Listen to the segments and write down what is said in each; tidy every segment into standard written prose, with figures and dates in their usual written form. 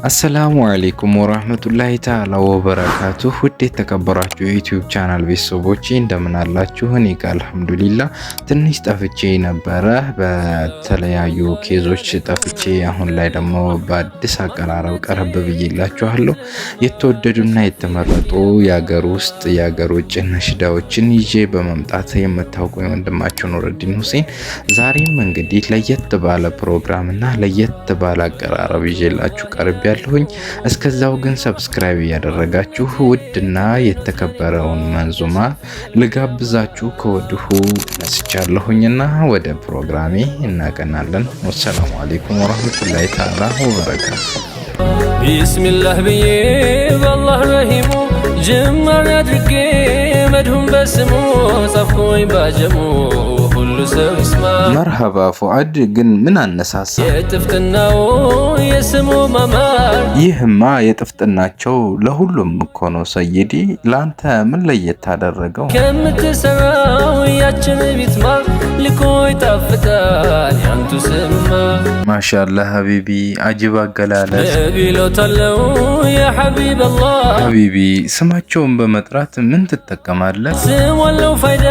አሰላሙ አለይኩም ወራህመቱላሂ ተዓላ ወበረካቱሁ። ውድ የተከበራችሁ የዩቲዩብ ቻናል ቤተሰቦቼ እንደምን አላችሁ? እኔ ጋር አልሐምዱሊላህ። ትንሽ ጠፍቼ ነበረ፣ በተለያዩ ኬዞች ጠፍቼ፣ አሁን ላይ ደግሞ በአዲስ አቀራረብ ቀረብ ብዬላችኋለሁ። የተወደዱና የተመረጡ የሀገር ውስጥ የሀገር ውጭ ነሽዳዎችን ይዤ በመምጣት የምታውቁኝ ወንድማችሁ ኑረዲን ሁሴን ዛሬም እንግዲህ ለየት ባለ ፕሮግራምና ለየት ባለ አቀራረብ ይዤላችሁ ቀርቤ ያለሁኝ። እስከዛው ግን ሰብስክራይብ ያደረጋችሁ ውድና የተከበረውን መንዙማ ልጋብዛችሁ ከወዲሁ መስቻለሁኝና ወደ ፕሮግራሜ እናቀናለን። ወሰላሙ አለይኩም ወራህመቱላሂ ተዓላ ወበረካቱ። ቢስሚላህ ብዬ በአላህ ረሂሙ ጅማሬ አድርጌ መድሁም በስሙ ጻፍኩኝ ባጀሙ ሁሉ ሰው ይስማ። መርሐባ ፉአድ፣ ግን ምን አነሳሳ? የጥፍጥናው የስሙ ማማር። ይህማ የጥፍጥናቸው ለሁሉም እኮ ነው ሰይዲ። ላንተ ምን ለየት አደረገው? ከምትሰራው ያችን ቢትማር ልኮ ይጣፍጣል ያንቱ ስማ። ማሻአላህ ሀቢቢ፣ አጅብ አገላለጽ። ነቢሎታለው ያ ሐቢብ አላህ። ሀቢቢ ስማቸውን በመጥራት ምን ትጠቀማለህ? ስም ዋለው ፋይዳ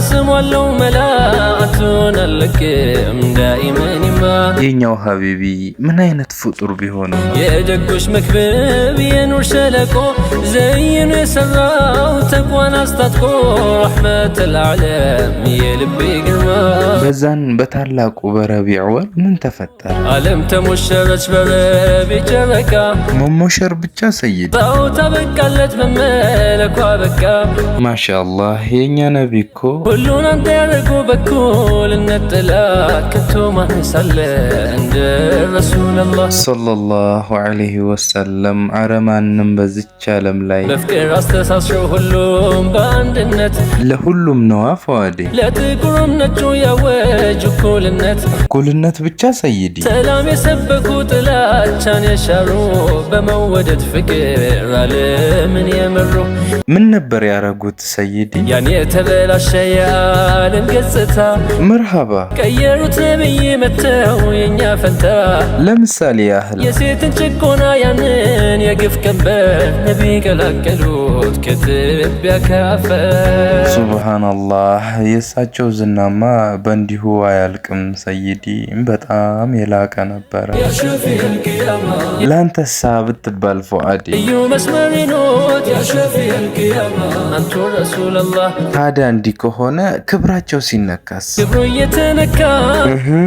ስም ዋለው መላ አቱን አለክም ዳኢመን ይማ። የኛው ሀቢቢ ምን አይነት ፍጡር ቢሆን ነው? የደጎች መክብብ የኑር ሸለቆ ዘይኑ የሰራው ተቋን አስታጥቆ ረሕመት ልዓለም የልቤ ግርማ። በዛን በታላቁ በረቢዕ ወር ምን ተፈጠረ? ዓለም ተሞሸረች በረቢዕ ጨረቃ። መሞሸር ብቻ ሰይድ፣ ጣው ተበቃለት መመለኳ በቃ። ማሻአላህ የኛ ነቢ እኮ ሁሉን አንተ ያደርጉ በኩልነት ጥላ ከቶ ማንሳለ እንደ ረሱላላህ ሰለላሁ ዐለይሂ ወሰለም። አረማንም በዚች ዓለም ላይ በፍቅር አስተሳስረው ሁሉም በአንድነት ለሁሉም ነዋ ፈዋዴ። ለጥቁሩም ነጩ ያወጁ እኩልነት። እኩልነት ብቻ ሰይዲ፣ ሰላም የሰበኩ ጥላቻን የሻሩ በመወደድ ፍቅር ዓለምን የመሩ። ምን ነበር ያረጉት ሰይዲ? ያን የተበላሸ የዓለም ገጽታ መርሐባ ቀየሩት ነብይ መተው የኛ ፈንታ። ለምሳሌ ያህል የሴትን ጭቆና ያንን የግፍ ቀንበር ነቢይ ቀላቀሉት ከትቢያ ካፈር። ሱብሃንአላህ፣ የእሳቸው ዝናማ በእንዲሁ አያልቅም ሰይዲ፣ በጣም የላቀ ነበረ። ለአንተሳ ብትባል ፉአዴ እዩ መስመሪኖት ያሸፊል ቂያማ አንቱ ረሱላላህ። ታዲያ እንዲህ ከሆነ ክብራቸው ሲነካስ? ክብሩ እየተነካ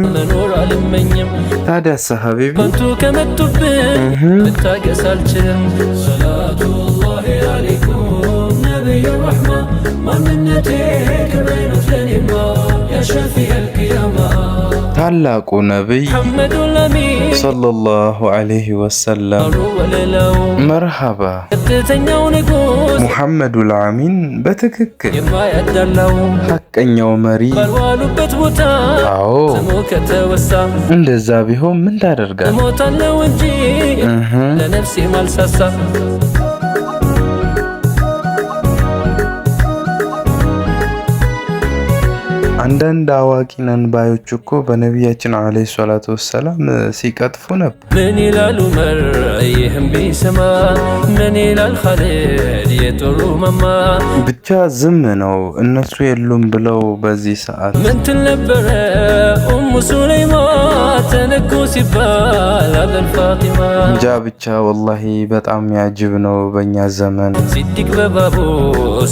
መኖር አልመኝም። ታዲያ ሀቢቢ ከንቱ ከመጡብን ልታገስ አልችልም። ሰላቱላሂ አለይኩም ነቢይ ረሕማ ማንነቴ ክብሬኖት ለኔማ ያሸፊል ቂያማ። ታላቁ ነቢይ ሙሐመዱል አሚን ሰለላሁ ዐለይሂ ወሰለም። መርሐባ ቀጥተኛው ንጉስ ሙሐመዱል አሚን በትክክል የማያዳላው ሐቀኛው መሪ ባልዋሉበት ቦታ አዎ ስሙ ከተወሳ እንደዛ ቢሆን ምን ታደርጋለህ? እሞታለሁ እንጂ ለነፍሴ ማልሳሳ። አንዳንድ አዋቂ ነን ባዮች እኮ በነቢያችን አለይሂ ሰላቱ ወሰላም ሲቀጥፉ ነበር። ምን ይላል ዑመር ይህም ቢሰማ? ምን ይላል ኻሊድ የጦሩ መማ? ብቻ ዝም ነው እነሱ የሉም ብለው በዚህ ሰዓት። ምን ትል ነበረ ኡሙ ሱለይማ ተነኩ ሲባል አደል ፋጢማ? እንጃ ብቻ ወላሂ በጣም ያጅብ ነው በእኛ ዘመን። ሲዲቅ በባቡ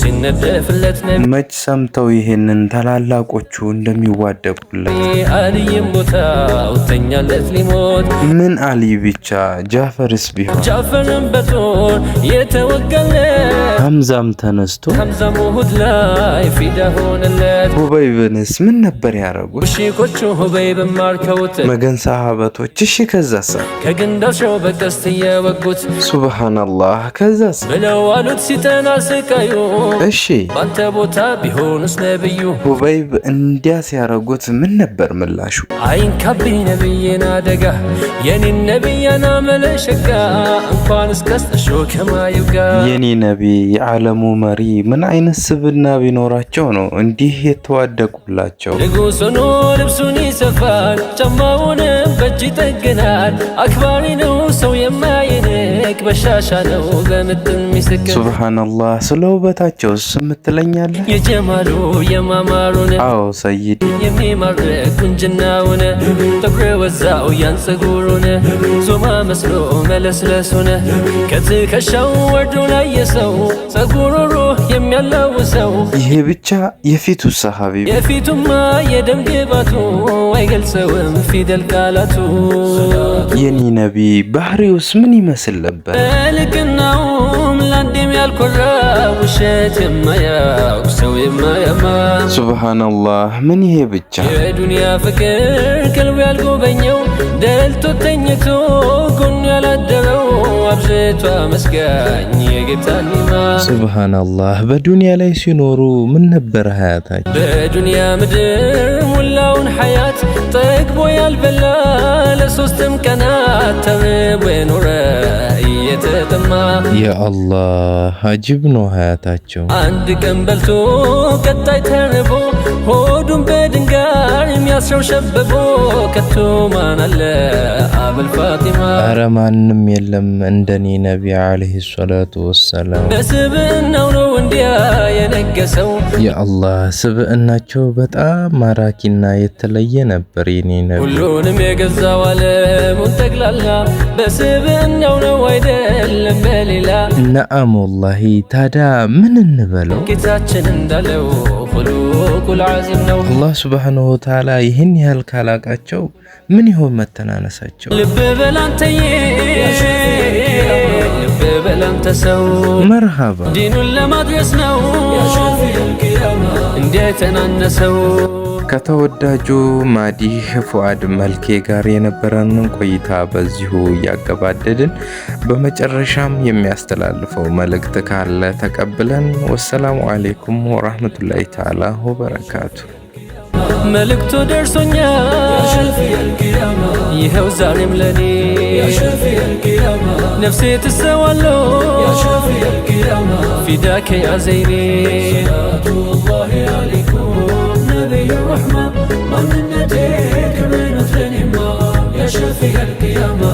ሲነደፍለት ነቢ መች ሰምተው ይሄንን ታላላቆቹ እንደሚዋደቁለት። አልይም ቦታው ተኛለት ሊሞት። ምን አሊ ብቻ ጃፈርስ ቢሆን? ጃፈርን በጦር የተወጋለት ሐምዛም ተነስቶ ሐምዛም ውሁድ ላይ ፊዳ ሆነለት። ሁበይብንስ ምን ነበር ያረጉት? ሙሽኮቹ ሁበይብን ማርከውት መገን ሰሃበቶች። እሺ ከዛሳ? ከግንዳቸው በቀስት እየወጉት። ሱብሃንአላህ፣ ከዛስ? ብለው አሉት ሲጠና ስቃዩ። እሺ ባንተ ቦታ ቢሆኑስ ነብዩ? ሁበይብ እንዲያ ሲያረጉት ምን ነበር ምላሹ? አይንካብኝ ነብዬን አደጋ የኔን ነብያና መለሸጋ እንኳን እስከስተሾ ከማዩጋ። የኔ ነቢ የዓለሙ መሪ ምን አይነት ስብና ቢኖራቸው ነው እንዲህ የተዋደቁላቸው? ንጉሥ ሆኖ ልብሱን ይሰፋል ጫማውንም በእጅ ይጠግናል። አክባሪ ነው ሰው የማይ የተሻሻለው በምጥን ሚስክ ሱብሃንአላህ ስለ ውበታቸውስ ምትለኛለህ? የጀማሉ የማማሩን አዎ ሰይድ የሚማርክ ቁንጅናውን ጥቁር ወዛው ያንጸጉሩን ዞማ መስሎ መለስለሱን ከትከሻው ወርዶ ላይ የሰው ጸጉሩ ሩህ የሚያላውሰው ይሄ ብቻ የፊቱ ሐቢብ የፊቱማ የደም ግባቱ አይገልጸውም ፊደል ቃላቱ የኔ ነቢ ባህሪውስ ምን ይመስል ነበር? ልቅናውም ላንዴም ያልኮራ ውሸት የማያውቅ ሰው የማያማ ሱብሃንአላህ ምን ይሄ ብቻ የዱንያ ፍቅር ቀልቡ ያልጎበኘው ደልቶ ተኝቶ ጎኑ ያላደረው አብዝቶ አመስጋኝ የጌታ ኒማ ሱብሃንአላህ በዱንያ ላይ ሲኖሩ ምን ነበር ሀያታቸው? በዱንያ ምድር ሙላውን ሐያት ጠግቦ ያልበላ ለሶስትም ቀናት ተርቦ የኖረ እየተጠማ ያአላህ አጅብ ነው ሀያታቸው። አንድ ቀን በልቶ ቀጣይ ተርቦ ሆዱን በድንጋይ የሚያስረው ሸበቦ ከቶ ማን አለ አበል ፋጢማ ኧረ ማንም የለም እንደኔ ነቢ ዓለይሂ ሰላቱ ወሰላም። በስብዕናው ነው እንዲያ የነገሰው ያአላህ ስብዕናቸው በጣም ማራኪና የተለየ ነበር የኔ ነቢ። ሁሉንም የገዛው ዓለሙን ጠቅላላ በስብዕናው ነው አይደለም በሌላ። ነአም ወላሂ ታዲያ ምን እንበለው? ጌታችን እንዳለው ኹሉቁል ዐዚም ነው። አላህ ሱብሓነሁ ወተዓላ ይህን ያህል ካላቃቸው ምን ይሆን መተናነሳቸው? ልብ በላንተዬ ልብ በላንተ ሰው መርሃባ ዲኑን ለማድረስ ነው እንዲያ የተናነሰው። ከተወዳጁ ማዲህ ፉአድ መልኬ ጋር የነበረንን ቆይታ በዚሁ እያገባደድን በመጨረሻም የሚያስተላልፈው መልእክት ካለ ተቀብለን ወሰላሙ አለይኩም ወራህመቱላሂ ተዓላ ወበረካቱ። መልእክቱ ደርሶኛል ይኸው ዛሬም ለኔ ነፍሴ ትሰዋለው ፊዳከ ያ ዘይኔ نبي الرحمة من النتيك من مثلني ما يا شفيع القيامة